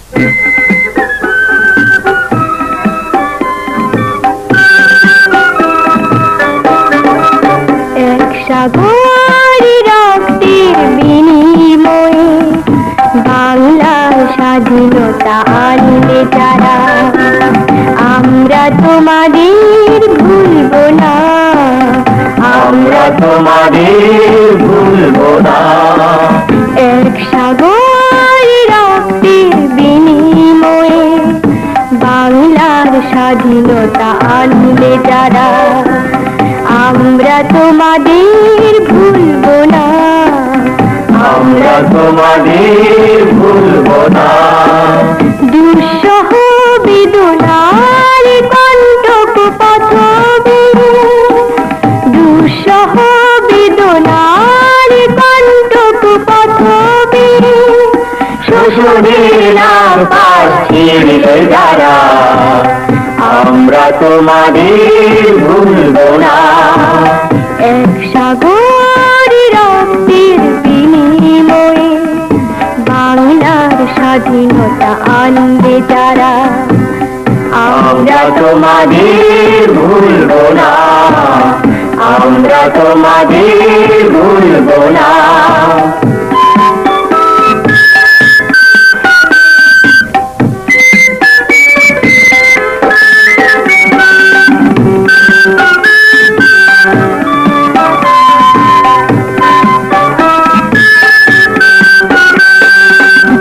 এক সাগর রক্তের বিনিময়ে বাংলার স্বাধীনতা আনলে যারা, আমরা তোমাদের ভুলব না, আমরা তোমাদের ভুলব না। এক সাগর রক্তের বিনিময়ে বাংলার স্বাধীনতা আনলে যারা, আমরা তোমাদের ভুলব না, আমরা তোমাদের ভুলব না। দুঃসহ বেদনার কণ্টক পথবে, দুঃসহ বেদনার কণ্টক পথবে শোষণের পাশ ছিঁড়লে যারা, আমরা তোমাদের ভুলব না। এক সাগর রক্তের বিনিময়ে বাংলার স্বাধীনতা আনবে যারা, আমরা তোমাদের ভুলব না, আমরা তোমাদের ভুলব না।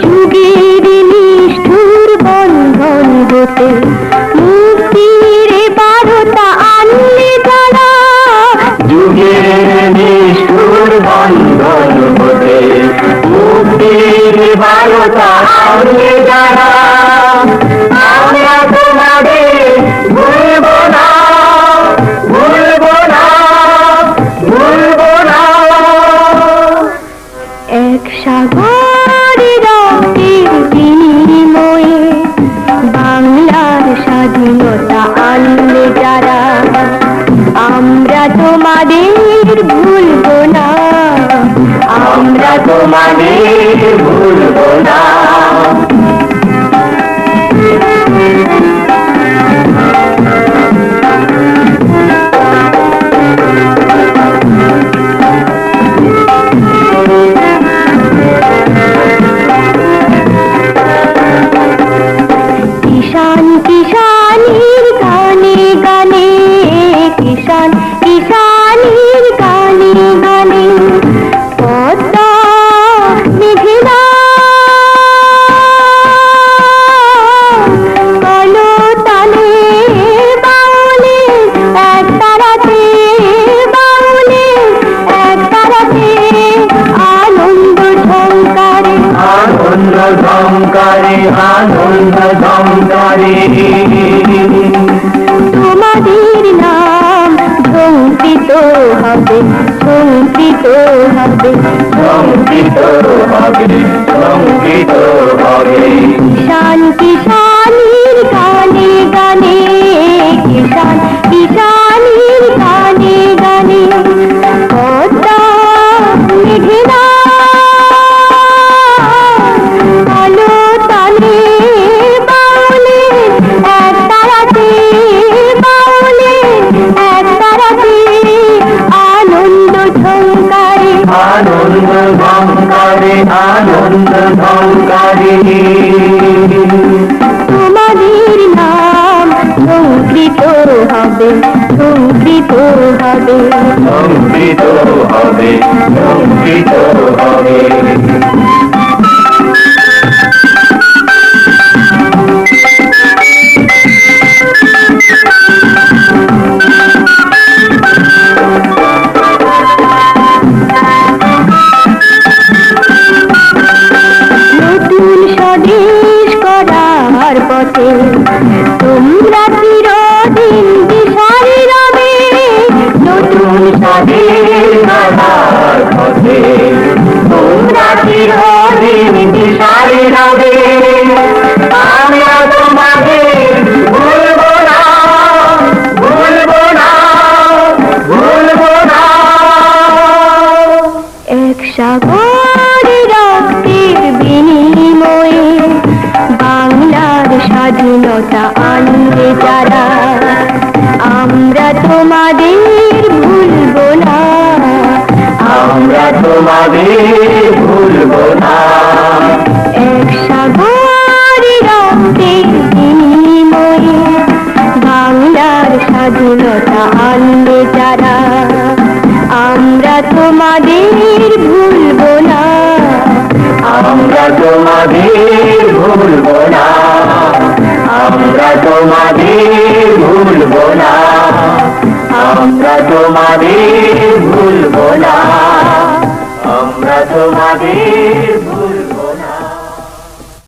যুগের নিষ্ঠুর বন্ধন হতে মুক্তির বারতা আনলে যারা, যুগের নিষ্ঠুর বন্ধন হতে মুক্তির বারতা আনলে যারা, আমরা তোমাদের ভুলব না, ভুলব না, ভুলব না। এক সাগর রক্তের বিনিময়ে বাংলার স্বাধীনতা আনলে যারা, আমরা তোমাদের ভুলব না, আমরা তোমাদের ভুলব না। কিষান কিষানির গানে গানে, কিষান কিষানির গানে গানে পদ্মা মেঘনা কলতানে বাউলে এক তারাতে, বাউলে এক তারাতে আনন্দ ঝঙ্কারে, আনন্দ ঝঙ্কারে, আনন্দ ঝঙ্কারে। তোমাদের নাম ঝঙ্কৃত হবে, ঝঙ্কৃত হবে, সংকৃত হবে, সংকৃত হবে। কিষান কিষানির গানে গানে, কিষান কিষানির গানে গানে পদ্মা মেঘনা কলতানে বাউলে এক তারাতে, বাউলে এক তারাতে আনন্দ ঝঙ্কারে, আনন্দ ঝঙ্কারে, আনন্দ ঝঙ্কারে। তোমাদের নাম ঝঙ্কৃত হবে, ঝঙ্কৃত হবে, সংকৃত হবে, সংকৃত হবে। নতুন স্বদেশ করার পথে তোমরা চিরদিন দিশারি রবে, নতুন স্বাধীন বাবার পথে তোমরা চিরদিন দিশারি রবে। আমরা তোমাদের ভুলব না, ভুলব না, ভুলব না। এক সাগর রক্তের বিনিময়ে তোমাদের ভুলবো না। এক সাগর রক্তের বিনিময়ে বাংলার স্বাধীনতা আনবে যারা, আমরা তোমাদের ভুলবো না। আমরা তোমাদের ভুলবো না। আমরা তোমাদের ভুলবো না। আমরা তোমাদের ভুলবো না।